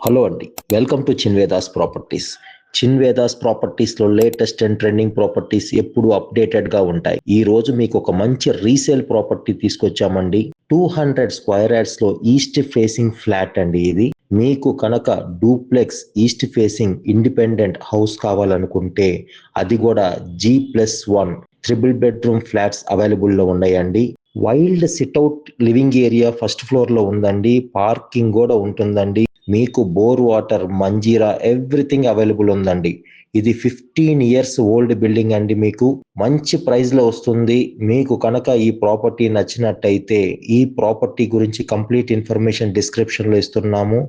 Hello అండి, welcome to Chinvedas properties. Chinvedas ప్రాపర్టీస్లో latest and trending properties ఎప్పుడు అప్డేటెడ్గా ఉంటాయి. ఈ రోజు మీకు ఒక మంచి రీసేల్ ప్రాపర్టీ తీసుకొచ్చామండి. 200 స్క్వేర్ యార్డ్స్లో ఈస్ట్ ఫేసింగ్ ఫ్లాట్ అండి. ఇది మీకు కనుక duplex east facing independent house కావాలనుకుంటే అది కూడా G+1 ట్రిపుల్ బెడ్రూమ్ ఫ్లాట్స్ అవైలబుల్లో ఉన్నాయండి. Wild sit out living area first floor లో ఉందండి. పార్కింగ్ కూడా ఉంటుందండి. మీకు bore water, Manjeera everything available ఉందండి. ఇది 15 ఇయర్స్ ఓల్డ్ బిల్డింగ్ అండి. మీకు మంచి ప్రైస్ లో వస్తుంది. మీకు కనుక ఈ ప్రాపర్టీ నచ్చినట్టయితే ఈ ప్రాపర్టీ గురించి కంప్లీట్ ఇన్ఫర్మేషన్ డిస్క్రిప్షన్ లో ఇస్తున్నాము.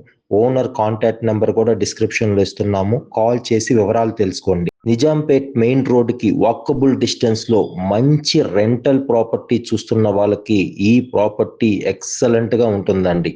ఓనర్ కాంటాక్ట్ నెంబర్ కూడా డిస్క్రిప్షన్ లో ఇస్తున్నాము. కాల్ చేసి వివరాలు తెలుసుకోండి. నిజాంపేట్ మెయిన్ రోడ్ కి వాకబుల్ డిస్టెన్స్ లో మంచి రెంటల్ ప్రాపర్టీ చూస్తున్న వాళ్ళకి ఈ ప్రాపర్టీ ఎక్సలెంట్ గా ఉంటుందండి.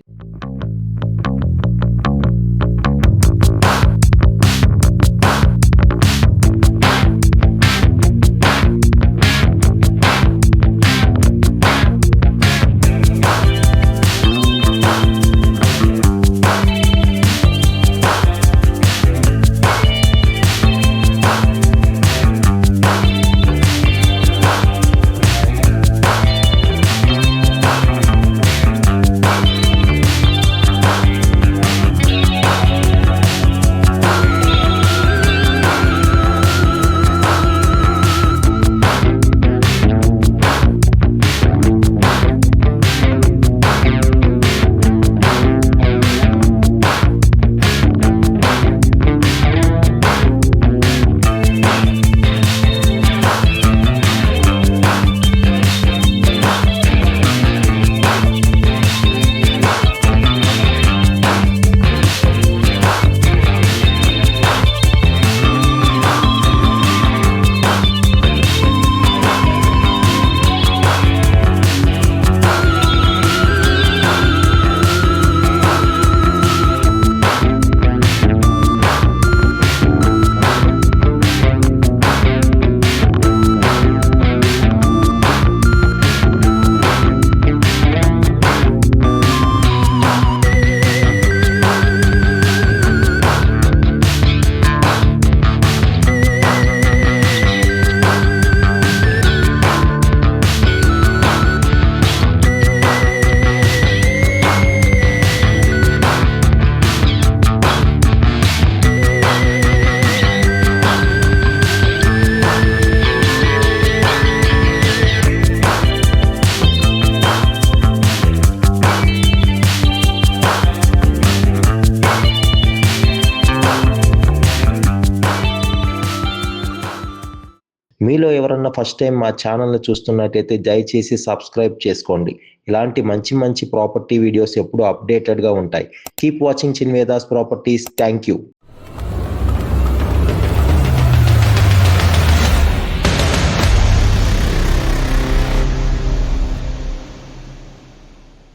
మీలో ఎవరన్నా ఫస్ట్ టైం మా ఛానల్ని చూస్తున్నట్టయితే దయచేసి సబ్స్క్రైబ్ చేసుకోండి. ఇలాంటి మంచి మంచి ప్రాపర్టీ వీడియోస్ ఎప్పుడూ అప్డేటెడ్గా ఉంటాయి. Keep watching Chinvedas properties. Thank you.